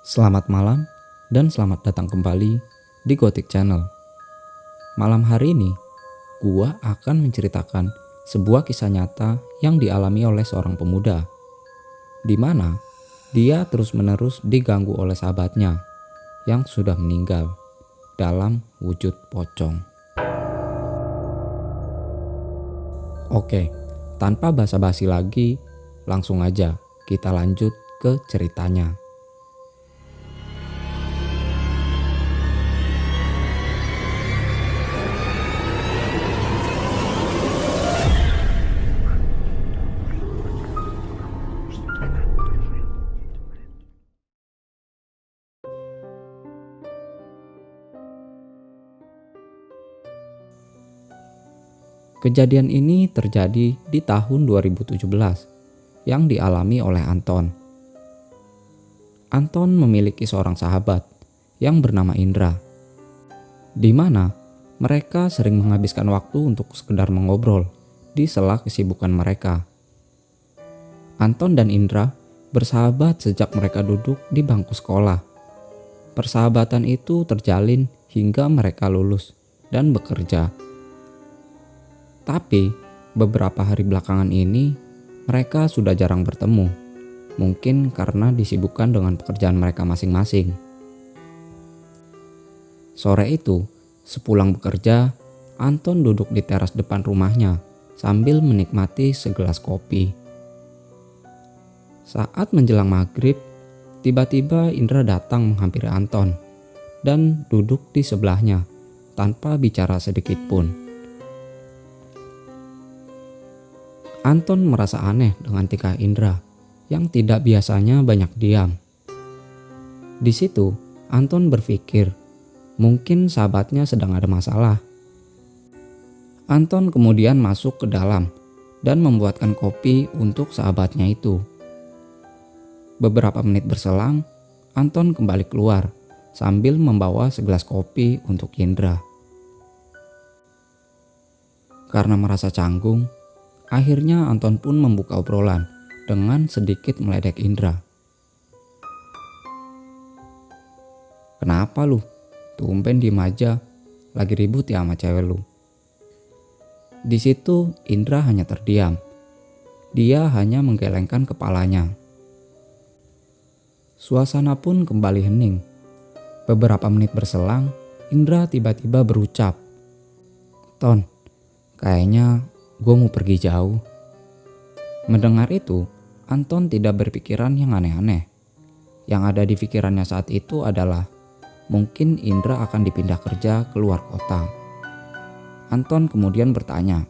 Selamat malam dan selamat datang kembali di Gothic Channel. Malam hari ini, gua akan menceritakan sebuah kisah nyata yang dialami oleh seorang pemuda, di mana dia terus-menerus diganggu oleh sahabatnya yang sudah meninggal dalam wujud pocong. Oke, tanpa basa-basi lagi, langsung aja kita lanjut ke ceritanya. Kejadian ini terjadi di tahun 2017 yang dialami oleh Anton. Anton memiliki seorang sahabat yang bernama Indra, di mana mereka sering menghabiskan waktu untuk sekedar mengobrol di sela kesibukan mereka. Anton dan Indra bersahabat sejak mereka duduk di bangku sekolah. Persahabatan itu terjalin hingga mereka lulus dan bekerja. Tapi beberapa hari belakangan ini mereka sudah jarang bertemu, mungkin karena disibukkan dengan pekerjaan mereka masing-masing. Sore itu, sepulang bekerja, Anton duduk di teras depan rumahnya sambil menikmati segelas kopi. Saat menjelang maghrib, tiba-tiba Indra datang menghampiri Anton dan duduk di sebelahnya tanpa bicara sedikit pun. Anton merasa aneh dengan tingkah Indra yang tidak biasanya banyak diam. Di situ, Anton berpikir mungkin sahabatnya sedang ada masalah. Anton kemudian masuk ke dalam dan membuatkan kopi untuk sahabatnya itu. Beberapa menit berselang, Anton kembali keluar sambil membawa segelas kopi untuk Indra. Karena merasa canggung, akhirnya Anton pun membuka obrolan dengan sedikit meledek Indra. "Kenapa lu? Tumben diem aja, lagi ribut ya sama cewek lu?" Di situ Indra hanya terdiam. Dia hanya menggelengkan kepalanya. Suasana pun kembali hening. Beberapa menit berselang, Indra tiba-tiba berucap, "Ton, kayaknya gue mau pergi jauh." Mendengar itu, Anton tidak berpikiran yang aneh-aneh. Yang ada di pikirannya saat itu adalah mungkin Indra akan dipindah kerja ke luar kota. Anton kemudian bertanya,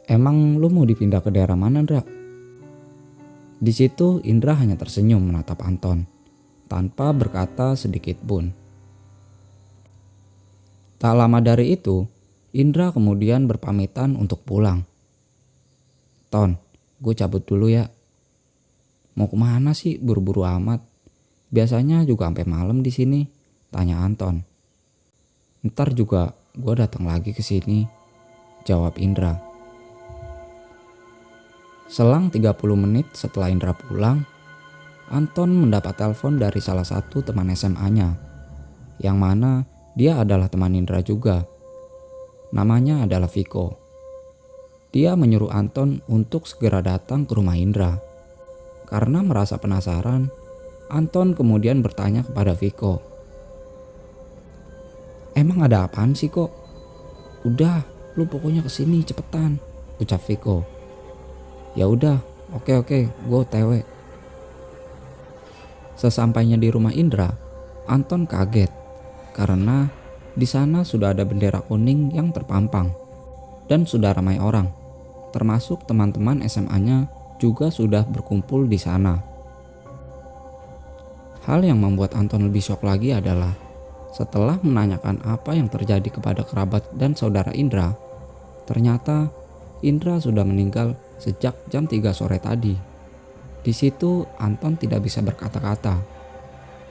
"Emang lu mau dipindah ke daerah mana, Indra?" Di situ Indra hanya tersenyum menatap Anton tanpa berkata sedikit pun. Tak lama dari itu, Indra kemudian berpamitan untuk pulang. "Ton, gue cabut dulu ya." "Mau kemana sih buru-buru amat? Biasanya juga sampai malam di sini," tanya Anton. "Ntar juga gue datang lagi ke sini," jawab Indra. Selang 30 menit setelah Indra pulang, Anton mendapat telepon dari salah satu teman SMA-nya, yang mana dia adalah teman Indra juga. Namanya adalah Viko. Dia menyuruh Anton untuk segera datang ke rumah Indra. Karena merasa penasaran, Anton kemudian bertanya kepada Viko, "Emang ada apaan sih kok?" "Udah, lu pokoknya kesini cepetan," ucap Viko. "Ya udah, oke, gue OTW." Sesampainya di rumah Indra, Anton kaget karena di sana sudah ada bendera kuning yang terpampang dan sudah ramai orang, termasuk teman-teman SMA-nya juga sudah berkumpul di sana. Hal yang membuat Anton lebih syok lagi adalah setelah menanyakan apa yang terjadi kepada kerabat dan saudara Indra, ternyata Indra sudah meninggal sejak jam 3 sore tadi. Di situ Anton tidak bisa berkata-kata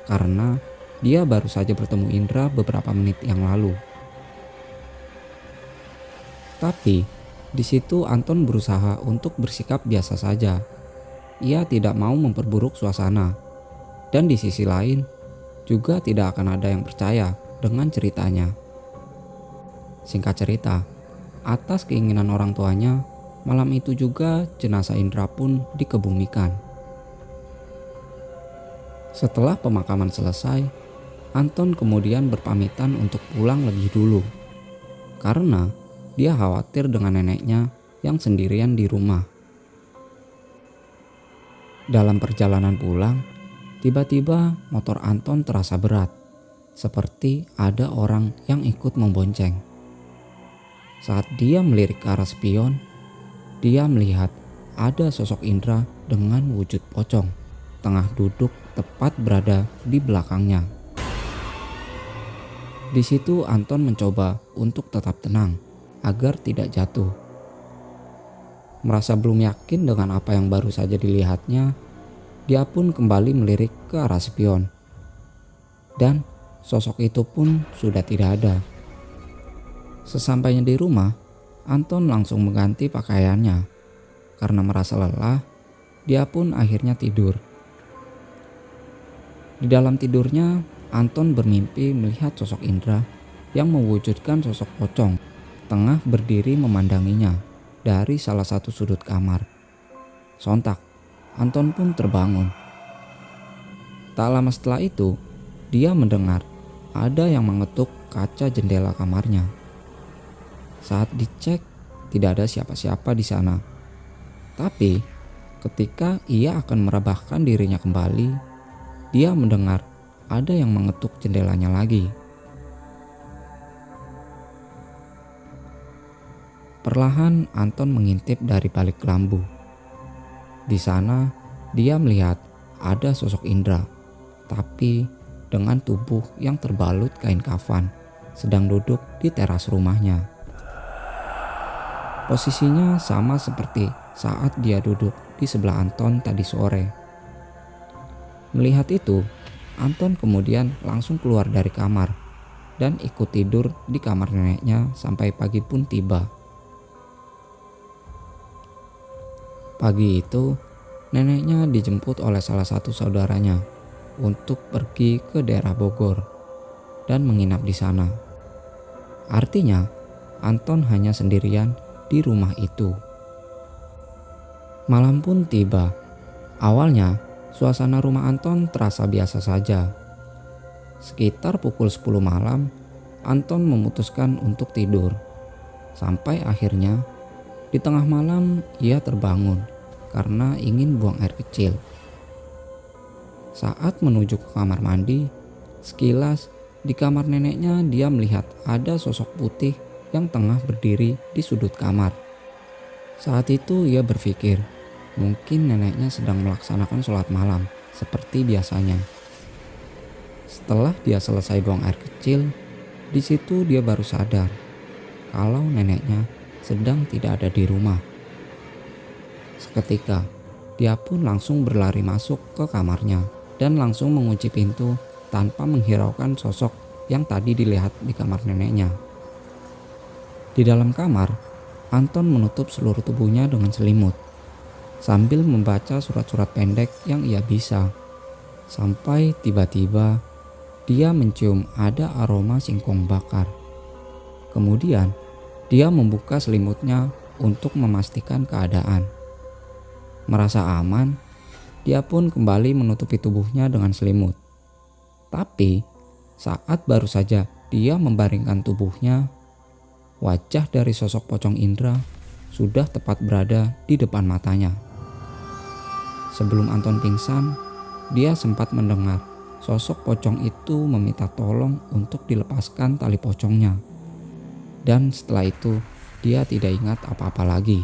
karena dia baru saja bertemu Indra beberapa menit yang lalu. Tapi di situ Anton berusaha untuk bersikap biasa saja. Ia tidak mau memperburuk suasana Dan di sisi lain, juga tidak akan ada yang percaya dengan ceritanya. Singkat cerita, atas keinginan orang tuanya, malam itu juga jenazah Indra pun dikebumikan. Setelah pemakaman selesai, Anton kemudian berpamitan untuk pulang lebih dulu karena dia khawatir dengan neneknya yang sendirian di rumah. Dalam perjalanan pulang, tiba-tiba motor Anton terasa berat, seperti ada orang yang ikut membonceng. Saat dia melirik ke arah spion, dia melihat ada sosok Indra dengan wujud pocong, tengah duduk tepat berada di belakangnya. Di situ Anton mencoba untuk tetap tenang agar tidak jatuh. Merasa belum yakin dengan apa yang baru saja dilihatnya, dia pun kembali melirik ke arah spion. Dan sosok itu pun sudah tidak ada. Sesampainya di rumah, Anton langsung mengganti pakaiannya. Karena merasa lelah, dia pun akhirnya tidur. Di dalam tidurnya, Anton bermimpi melihat sosok Indra yang mewujudkan sosok pocong tengah berdiri memandanginya dari salah satu sudut kamar. Sontak, Anton pun terbangun. Tak lama setelah itu, dia mendengar ada yang mengetuk kaca jendela kamarnya. Saat dicek, tidak ada siapa-siapa di sana. Tapi, ketika ia akan merebahkan dirinya kembali, dia mendengar ada yang mengetuk jendelanya lagi. Perlahan Anton mengintip dari balik kelambu. Di sana, dia melihat ada sosok Indra, tapi dengan tubuh yang terbalut kain kafan, sedang duduk di teras rumahnya. Posisinya sama seperti saat dia duduk di sebelah Anton tadi sore. Melihat itu, Anton kemudian langsung keluar dari kamar dan ikut tidur di kamar neneknya sampai pagi pun tiba. Pagi itu, neneknya dijemput oleh salah satu saudaranya untuk pergi ke daerah Bogor dan menginap di sana. Artinya, Anton hanya sendirian di rumah itu. Malam pun tiba. Awalnya, suasana rumah Anton terasa biasa saja. Sekitar pukul 10 malam, Anton memutuskan untuk tidur. Sampai akhirnya, di tengah malam ia terbangun karena ingin buang air kecil. Saat menuju ke kamar mandi, sekilas di kamar neneknya dia melihat ada sosok putih yang tengah berdiri di sudut kamar. Saat itu ia berpikir, mungkin neneknya sedang melaksanakan sholat malam seperti biasanya. Setelah dia selesai buang air kecil, di situ dia baru sadar kalau neneknya sedang tidak ada di rumah. Seketika, dia pun langsung berlari masuk ke kamarnya dan langsung mengunci pintu tanpa menghiraukan sosok yang tadi dilihat di kamar neneknya. Di dalam kamar, Anton menutup seluruh tubuhnya dengan selimut sambil membaca surat-surat pendek yang ia bisa. Sampai tiba-tiba dia mencium ada aroma singkong bakar. Kemudian dia membuka selimutnya untuk memastikan keadaan. Merasa aman, dia pun kembali menutupi tubuhnya dengan selimut. Tapi saat baru saja dia membaringkan tubuhnya, wajah dari sosok pocong Indra sudah tepat berada di depan matanya. Sebelum Anton pingsan, dia sempat mendengar sosok pocong itu meminta tolong untuk dilepaskan tali pocongnya. Dan setelah itu dia tidak ingat apa-apa lagi.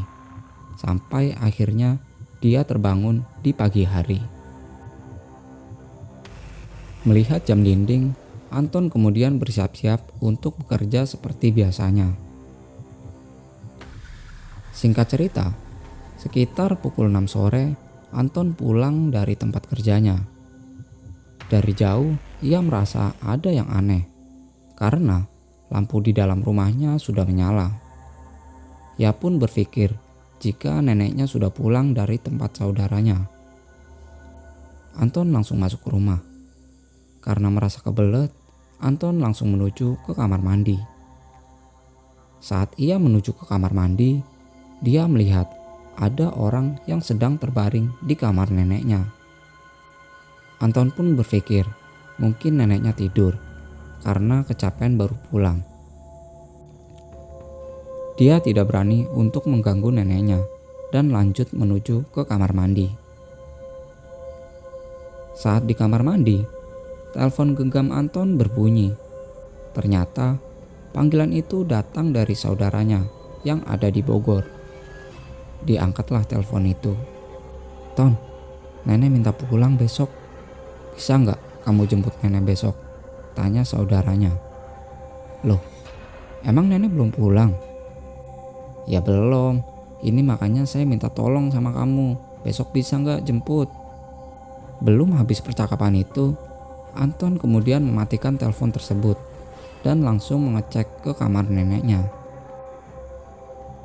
Sampai akhirnya dia terbangun di pagi hari. Melihat jam dinding, Anton kemudian bersiap-siap untuk bekerja seperti biasanya. Singkat cerita, sekitar pukul 6 sore, Anton pulang dari tempat kerjanya. Dari jauh, ia merasa ada yang aneh, karena lampu di dalam rumahnya sudah menyala. Ia pun berpikir jika neneknya sudah pulang dari tempat saudaranya. Anton langsung masuk ke rumah. Karena merasa kebelet, Anton langsung menuju ke kamar mandi. Saat ia menuju ke kamar mandi, dia melihat ada orang yang sedang terbaring di kamar neneknya. Anton pun berpikir mungkin neneknya tidur karena kecapean baru pulang. Dia tidak berani untuk mengganggu neneknya dan lanjut menuju ke kamar mandi. Saat di kamar mandi, telepon genggam Anton berbunyi. Ternyata panggilan itu datang dari saudaranya yang ada di Bogor. Diangkatlah telepon itu. "Ton, nenek minta pulang besok. Bisa nggak kamu jemput nenek besok?" tanya saudaranya. "Loh, emang nenek belum pulang?" "Ya belum, ini makanya saya minta tolong sama kamu. Besok bisa nggak jemput?" Belum habis percakapan itu, Anton kemudian mematikan telepon tersebut dan langsung mengecek ke kamar neneknya.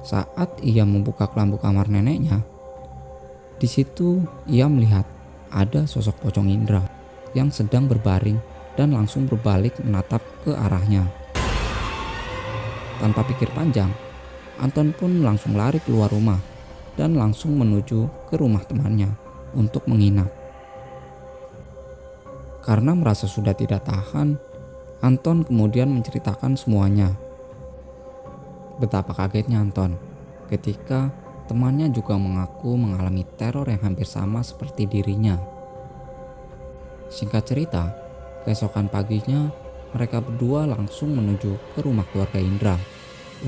Saat ia membuka kelambu kamar neneknya, di situ ia melihat ada sosok pocong Indra yang sedang berbaring dan langsung berbalik menatap ke arahnya. Tanpa pikir panjang, Anton pun langsung lari keluar rumah dan langsung menuju ke rumah temannya untuk menginap. Karena merasa sudah tidak tahan, Anton kemudian menceritakan semuanya. Betapa kagetnya Anton ketika temannya juga mengaku mengalami teror yang hampir sama seperti dirinya. Singkat cerita, keesokan paginya mereka berdua langsung menuju ke rumah keluarga Indra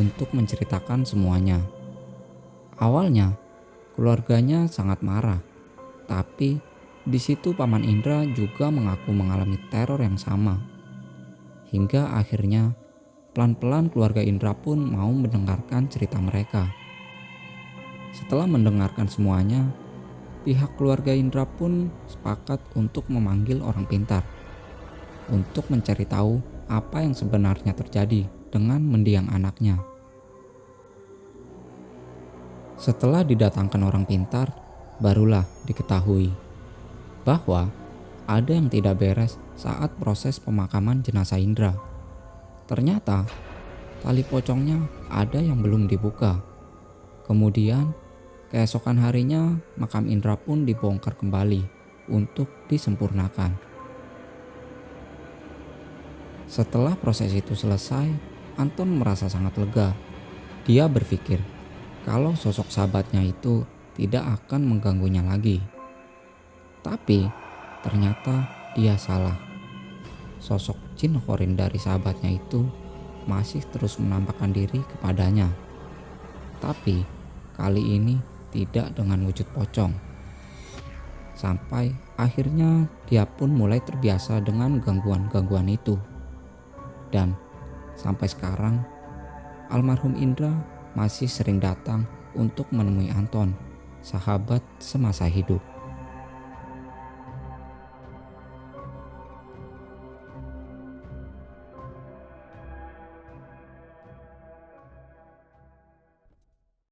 untuk menceritakan semuanya. Awalnya, keluarganya sangat marah, tapi di situ Paman Indra juga mengaku mengalami teror yang sama. Hingga akhirnya pelan-pelan keluarga Indra pun mau mendengarkan cerita mereka. Setelah mendengarkan semuanya, pihak keluarga Indra pun sepakat untuk memanggil orang pintar untuk mencari tahu apa yang sebenarnya terjadi dengan mendiang anaknya. Setelah didatangkan orang pintar, barulah diketahui bahwa ada yang tidak beres saat proses pemakaman jenazah Indra. Ternyata tali pocongnya ada yang belum dibuka. Kemudian keesokan harinya makam Indra pun dibongkar kembali untuk disempurnakan. Setelah proses itu selesai, Anton merasa sangat lega. Dia berpikir kalau sosok sahabatnya itu tidak akan mengganggunya lagi. Tapi ternyata dia salah. Sosok jin Qorin dari sahabatnya itu masih terus menampakkan diri kepadanya. Tapi kali ini tidak dengan wujud pocong. Sampai akhirnya dia pun mulai terbiasa dengan gangguan-gangguan itu. Dan sampai sekarang almarhum Indra masih sering datang untuk menemui Anton, sahabat semasa hidup.